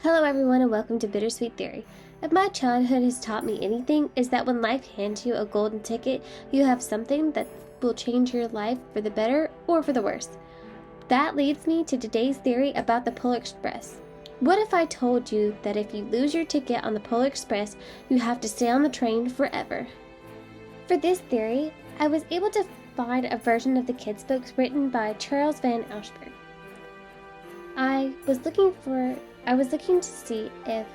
Hello everyone and welcome to Bittersweet Theory. If my childhood has taught me anything, is that when life hands you a golden ticket, you have something that will change your life for the better or for the worse. That leads me to today's theory about the Polar Express. What if I told you that if you lose your ticket on the Polar Express, you have to stay on the train forever? For this theory, I was able to find a version of the kids' books written by Charles Van Allsburg. I was looking to see if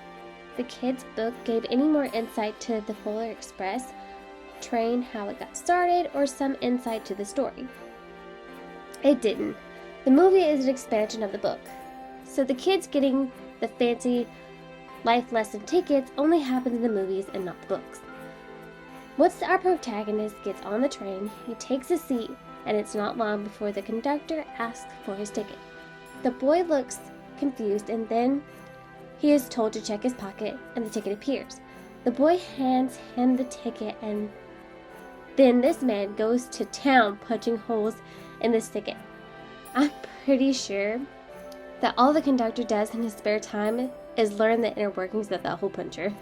the kids' book gave any more insight to the Polar Express train, how it got started, or some insight to the story. It didn't. The movie is an expansion of the book. So the kids getting the fancy life lesson tickets only happens in the movies and not the books. Once our protagonist gets on the train, he takes a seat, and it's not long before the conductor asks for his ticket. The boy looks confused, and then he is told to check his pocket, and the ticket appears. The boy hands him the ticket, and then this man goes to town punching holes in this ticket. I'm pretty sure that all the conductor does in his spare time is learn the inner workings of the hole puncher.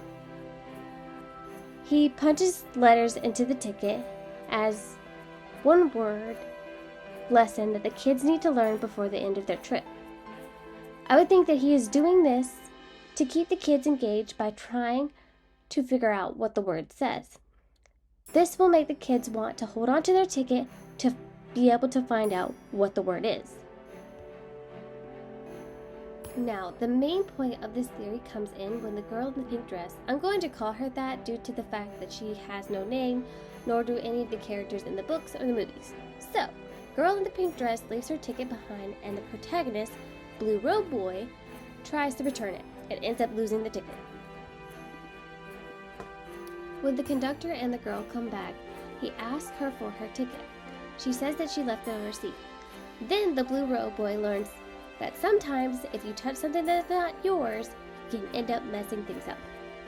He punches letters into the ticket as one word lesson that the kids need to learn before the end of their trip. I would think that he is doing this to keep the kids engaged by trying to figure out what the word says. This will make the kids want to hold on to their ticket to be able to find out what the word is. Now, the main point of this theory comes in when the girl in the pink dress, I'm going to call her that due to the fact that she has no name, nor do any of the characters in the books or the movies. So, girl in the pink dress leaves her ticket behind, and the protagonist, Blue Robe Boy, tries to return it and ends up losing the ticket. When the conductor and the girl come back, he asks her for her ticket. She says that she left it on her seat. Then the Blue Robe Boy learns that sometimes if you touch something that's not yours, you can end up messing things up.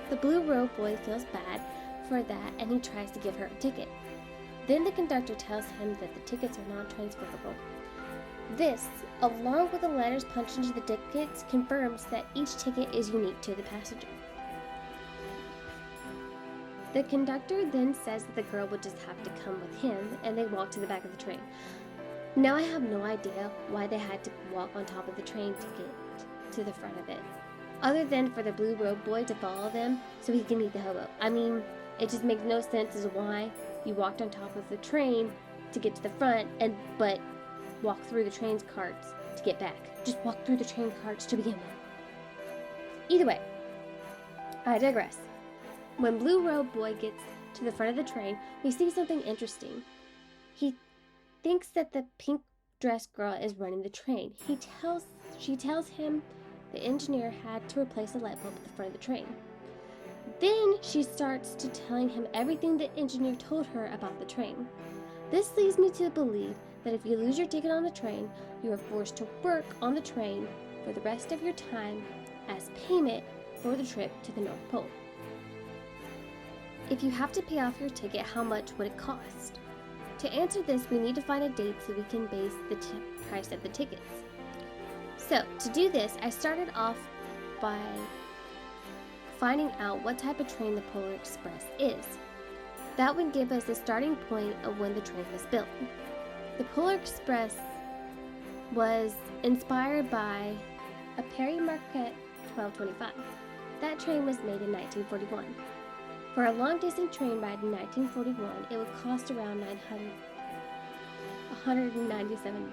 The Blue Robe Boy feels bad for that, and he tries to give her a ticket. Then the conductor tells him that the tickets are non-transferable. This, along with the letters punched into the tickets, confirms that each ticket is unique to the passenger. The conductor then says that the girl would just have to come with him, and they walk to the back of the train. Now I have no idea why they had to walk on top of the train to get to the front of it, other than for the Blue Robe Boy to follow them so he can meet the hobo. I mean, it just makes no sense as to why you walked on top of the train to get to the front, but walk through the train's carts to get back. Just walk through the train carts to begin with. Either way, I digress. When Blue Robe Boy gets to the front of the train, we see something interesting. He thinks that the pink dress girl is running the train. She tells him the engineer had to replace a light bulb at the front of the train. Then she starts to telling him everything the engineer told her about the train. This leads me to believe that if you lose your ticket on the train, you are forced to work on the train for the rest of your time as payment for the trip to the North Pole. If you have to pay off your ticket, how much would it cost? To answer this, we need to find a date so we can base the price of the tickets. So, to do this, I started off by finding out what type of train the Polar Express is. That would give us a starting point of when the train was built. The Polar Express was inspired by a Perry Marquette 1225. That train was made in 1941. For a long-distance train ride in 1941, it would cost around $197,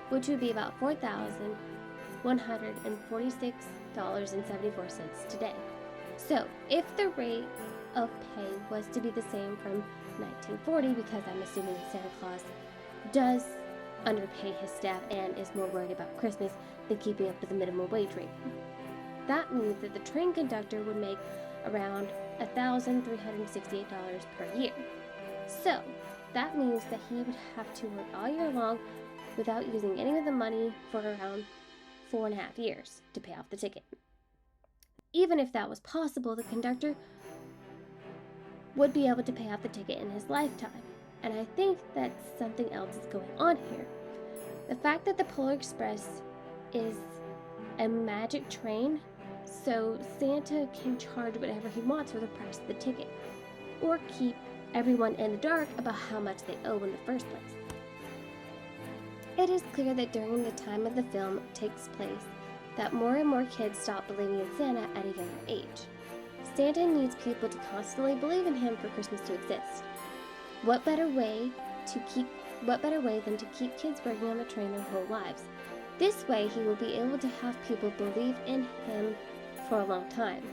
which would be about $4,146.74 today. So, if the rate of pay was to be the same from 1940, because I'm assuming Santa Claus does underpay his staff and is more worried about Christmas than keeping up with the minimum wage rate, that means that the train conductor would make around $1,368 per year. So, that means that he would have to work all year long without using any of the money for around 4.5 years to pay off the ticket. Even if that was possible, the conductor would be able to pay off the ticket in his lifetime, and I think that something else is going on here. The fact that the Polar Express is a magic train so Santa can charge whatever he wants for the price of the ticket, or keep everyone in the dark about how much they owe in the first place. It is clear that during the time of the film takes place that more and more kids stop believing in Santa at a younger age. Santa needs people to constantly believe in him for Christmas to exist. What better way than to keep kids working on the train their whole lives? This way he will be able to have people believe in him for a long time.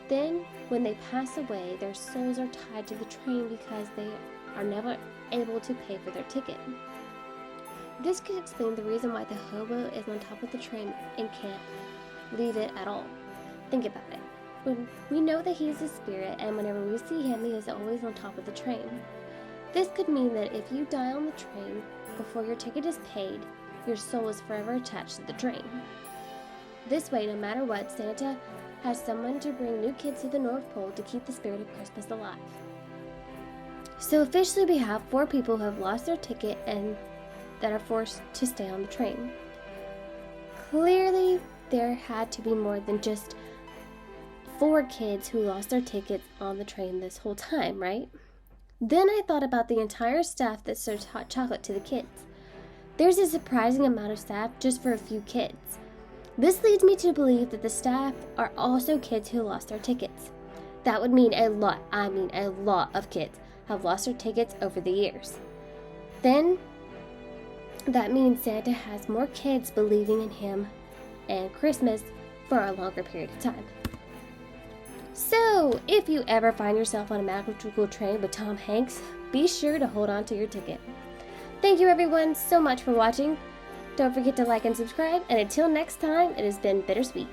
Then, when they pass away, their souls are tied to the train because they are never able to pay for their ticket. This could explain the reason why the hobo is on top of the train and can't leave it at all. Think about it. When we know that he is a spirit, and whenever we see him, he is always on top of the train. This could mean that if you die on the train before your ticket is paid, your soul is forever attached to the train. This way, no matter what, Santa has someone to bring new kids to the North Pole to keep the spirit of Christmas alive. So officially we have 4 people who have lost their ticket and that are forced to stay on the train. Clearly, there had to be more than just 4 kids who lost their tickets on the train this whole time, right? Then I thought about the entire staff that serves hot chocolate to the kids. There's a surprising amount of staff just for a few kids. This leads me to believe that the staff are also kids who lost their tickets. That would mean a lot of kids have lost their tickets over the years. Then, that means Santa has more kids believing in him and Christmas for a longer period of time. So, if you ever find yourself on a magical train with Tom Hanks, be sure to hold on to your ticket. Thank you everyone so much for watching. Don't forget to like and subscribe, and until next time, it has been bittersweet.